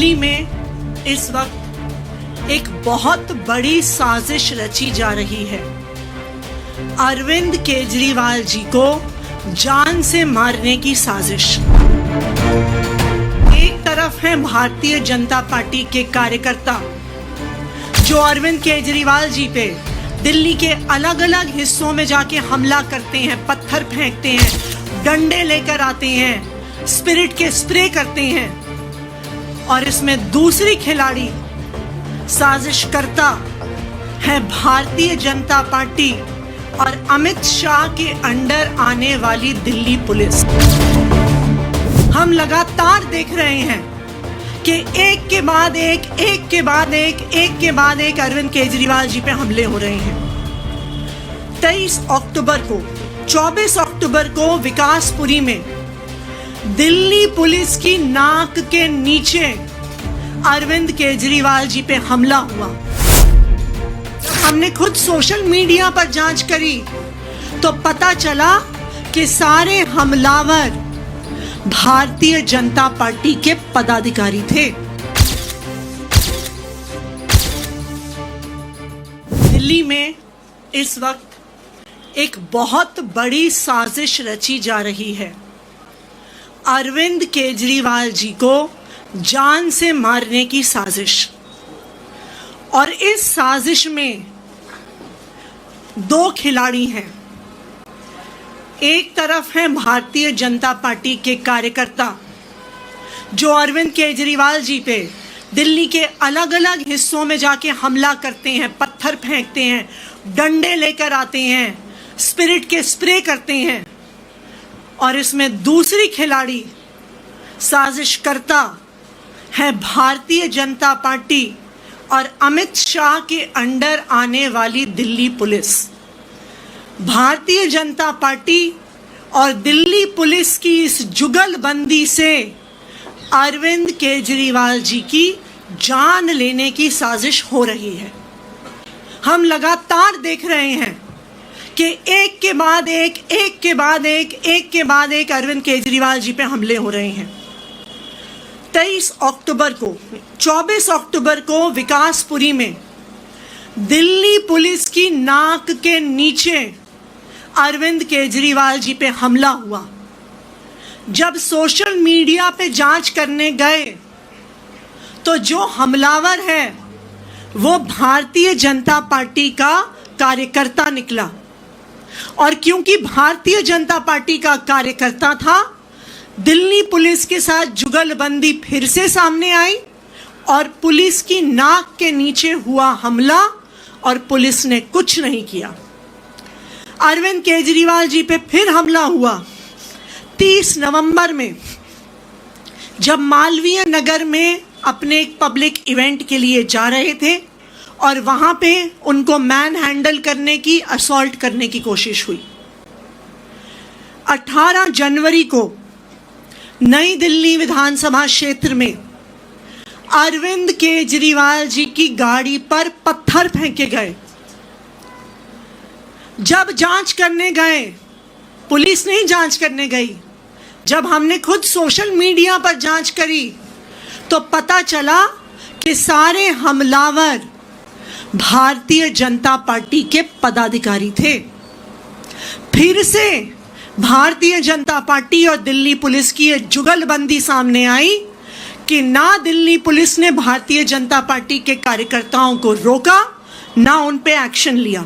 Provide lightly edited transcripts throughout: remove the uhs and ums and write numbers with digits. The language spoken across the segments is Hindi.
दिल्ली में इस वक्त एक बहुत बड़ी साजिश रची जा रही है। अरविंद केजरीवाल जी को जान से मारने की साजिश। एक तरफ है भारतीय जनता पार्टी के कार्यकर्ता जो अरविंद केजरीवाल जी पे दिल्ली के अलग अलग हिस्सों में जाके हमला करते हैं, पत्थर फेंकते हैं, डंडे लेकर आते हैं, स्पिरिट के स्प्रे करते हैं। और इसमें दूसरी खिलाड़ी साजिशकर्ता है भारतीय जनता पार्टी और अमित शाह के अंडर आने वाली दिल्ली पुलिस। हम लगातार देख रहे हैं कि एक के बाद एक अरविंद केजरीवाल जी पे हमले हो रहे हैं। 23 अक्टूबर को 24 अक्टूबर को विकासपुरी में दिल्ली पुलिस की नाक के नीचे अरविंद केजरीवाल जी पे हमला हुआ। हमने खुद सोशल मीडिया पर जांच करी तो पता चला कि सारे हमलावर भारतीय जनता पार्टी के पदाधिकारी थे। दिल्ली में इस वक्त एक बहुत बड़ी साजिश रची जा रही है। अरविंद केजरीवाल जी को जान से मारने की साजिश। और इस साजिश में दो खिलाड़ी हैं। एक तरफ है भारतीय जनता पार्टी के कार्यकर्ता जो अरविंद केजरीवाल जी पे दिल्ली के अलग अलग हिस्सों में जाके हमला करते हैं, पत्थर फेंकते हैं, डंडे लेकर आते हैं, स्पिरिट के स्प्रे करते हैं। और इसमें दूसरी खिलाड़ी साजिशकर्ता है भारतीय जनता पार्टी और अमित शाह के अंडर आने वाली दिल्ली पुलिस। भारतीय जनता पार्टी और दिल्ली पुलिस की इस जुगलबंदी से अरविंद केजरीवाल जी की जान लेने की साजिश हो रही है। हम लगातार देख रहे हैं कि एक के बाद एक अरविंद केजरीवाल जी पे हमले हो रहे हैं। 23 अक्टूबर को 24 अक्टूबर को विकासपुरी में दिल्ली पुलिस की नाक के नीचे अरविंद केजरीवाल जी पे हमला हुआ। जब सोशल मीडिया पे जांच करने गए तो जो हमलावर है वो भारतीय जनता पार्टी का कार्यकर्ता निकला। और क्योंकि भारतीय जनता पार्टी का कार्यकर्ता था, दिल्ली पुलिस के साथ जुगलबंदी फिर से सामने आई और पुलिस की नाक के नीचे हुआ हमला और पुलिस ने कुछ नहीं किया। अरविंद केजरीवाल जी पे फिर हमला हुआ 30 नवंबर में, जब मालवीय नगर में अपने एक पब्लिक इवेंट के लिए जा रहे थे और वहां पे उनको मैन हैंडल करने की, असॉल्ट करने की कोशिश हुई। 18 जनवरी को नई दिल्ली विधानसभा क्षेत्र में अरविंद केजरीवाल जी की गाड़ी पर पत्थर फेंके गए। जब जांच करने गए, पुलिस नहीं जांच करने गई, जब हमने खुद सोशल मीडिया पर जांच करी तो पता चला कि सारे हमलावर भारतीय जनता पार्टी के पदाधिकारी थे। फिर से भारतीय जनता पार्टी और दिल्ली पुलिस की ये जुगलबंदी सामने आई कि ना दिल्ली पुलिस ने भारतीय जनता पार्टी के कार्यकर्ताओं को रोका, ना उन पे एक्शन लिया।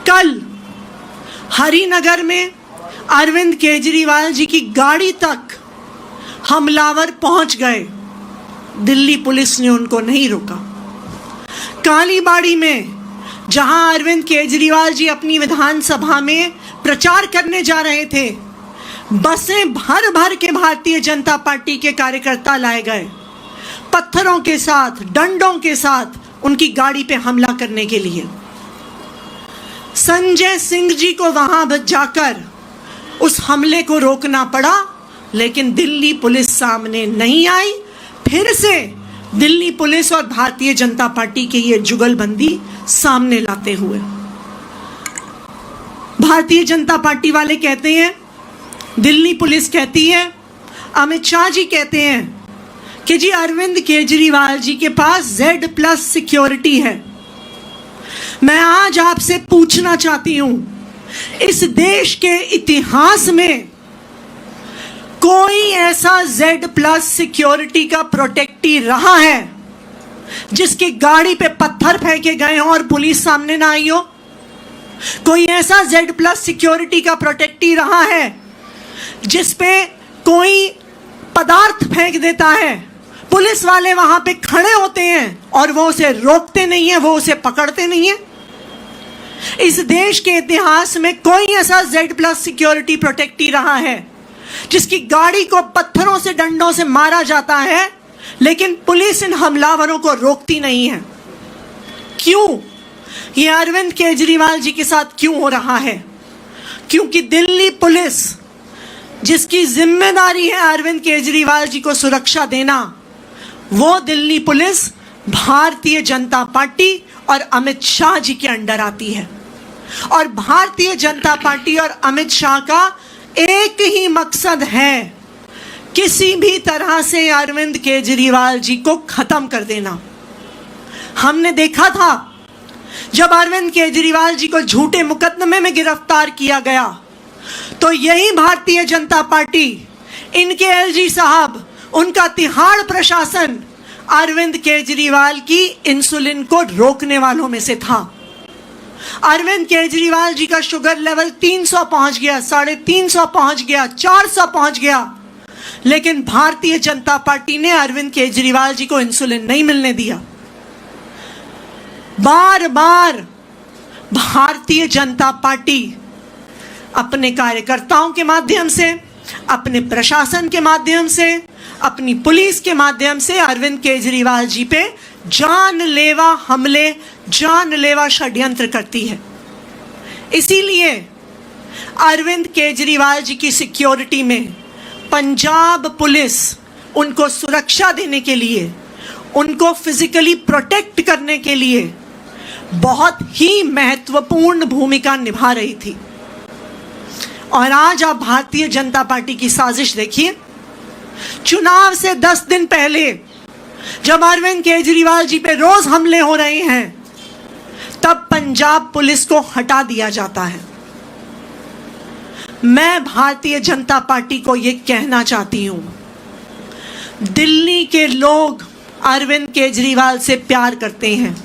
कल हरिनगर में अरविंद केजरीवाल जी की गाड़ी तक हमलावर पहुंच गए, दिल्ली पुलिस ने उनको नहीं रोका। कालीबाड़ी में जहां अरविंद केजरीवाल जी अपनी विधानसभा में प्रचार करने जा रहे थे, बसें भर भर के भारतीय जनता पार्टी के कार्यकर्ता लाए गए, पत्थरों के साथ, डंडों के साथ उनकी गाड़ी पे हमला करने के लिए। संजय सिंह जी को वहां जाकर उस हमले को रोकना पड़ा, लेकिन दिल्ली पुलिस सामने नहीं आई। फिर से दिल्ली पुलिस और भारतीय जनता पार्टी की ये जुगलबंदी सामने लाते हुए भारतीय जनता पार्टी वाले कहते हैं, दिल्ली पुलिस कहती है, अमित शाह जी कहते हैं कि जी अरविंद केजरीवाल जी के पास Z+ सिक्योरिटी है। मैं आज आपसे पूछना चाहती हूं, इस देश के इतिहास में कोई ऐसा Z+ सिक्योरिटी का प्रोटेक्टी रहा है जिसकी गाड़ी पे पत्थर फेंके गए हों और पुलिस सामने ना आई हो? कोई ऐसा Z+ सिक्योरिटी का प्रोटेक्टी रहा है जिस पे कोई पदार्थ फेंक देता है, पुलिस वाले वहां पे खड़े होते हैं और वो उसे रोकते नहीं है, वो उसे पकड़ते नहीं है? इस देश के इतिहास में कोई ऐसा Z+ सिक्योरिटी प्रोटेक्टी रहा है जिसकी गाड़ी को पत्थरों से, डंडों से मारा जाता है, लेकिन पुलिस इन हमलावरों को रोकती नहीं है? क्यों? यह अरविंद केजरीवाल जी के साथ क्यों हो रहा है? क्योंकि दिल्ली पुलिस, जिसकी जिम्मेदारी है अरविंद केजरीवाल जी को सुरक्षा देना, वो दिल्ली पुलिस भारतीय जनता पार्टी और अमित शाह जी के अंडर आती है। और भारतीय जनता पार्टी और अमित शाह का एक ही मकसद है, किसी भी तरह से अरविंद केजरीवाल जी को खत्म कर देना। हमने देखा था जब अरविंद केजरीवाल जी को झूठे मुकदमे में गिरफ्तार किया गया तो यही भारतीय जनता पार्टी, इनके LG साहब, उनका तिहाड़ प्रशासन अरविंद केजरीवाल की इंसुलिन को रोकने वालों में से था। अरविंद केजरीवाल जी का शुगर लेवल 300 पहुंच गया, 350 पहुंच गया, 400 पहुंच गया, लेकिन भारतीय जनता पार्टी ने अरविंद केजरीवाल जी को इंसुलिन नहीं मिलने दिया। बार बार भारतीय जनता पार्टी अपने कार्यकर्ताओं के माध्यम से, अपने प्रशासन के माध्यम से, अपनी पुलिस के माध्यम से अरविंद केजरीवाल जी पे जानलेवा हमले, जानलेवा षड्यंत्र करती है। इसीलिए अरविंद केजरीवाल जी की सिक्योरिटी में पंजाब पुलिस उनको सुरक्षा देने के लिए, उनको फिजिकली प्रोटेक्ट करने के लिए बहुत ही महत्वपूर्ण भूमिका निभा रही थी। और आज आप भारतीय जनता पार्टी की साजिश देखिए। चुनाव से 10 दिन पहले जब अरविंद केजरीवाल जी पे रोज हमले हो रहे हैं, तब पंजाब पुलिस को हटा दिया जाता है। मैं भारतीय जनता पार्टी को यह कहना चाहती हूं, दिल्ली के लोग अरविंद केजरीवाल से प्यार करते हैं।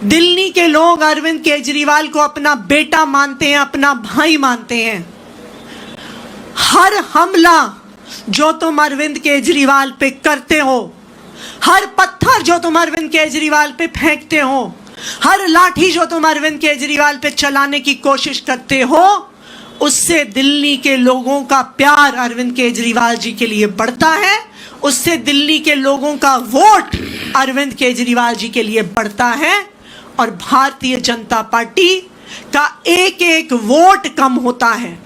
दिल्ली के लोग अरविंद केजरीवाल को अपना बेटा मानते हैं, अपना भाई मानते हैं। हर हमला जो तुम अरविंद केजरीवाल पे करते हो, हर पत्थर जो तुम अरविंद केजरीवाल पे फेंकते हो, हर लाठी जो तुम अरविंद केजरीवाल पे चलाने की कोशिश करते हो, उससे दिल्ली के लोगों का प्यार अरविंद केजरीवाल जी के लिए बढ़ता है। उससे दिल्ली के लोगों का वोट अरविंद केजरीवाल जी के लिए बढ़ता है। और भारतीय जनता पार्टी का एक एक वोट कम होता है।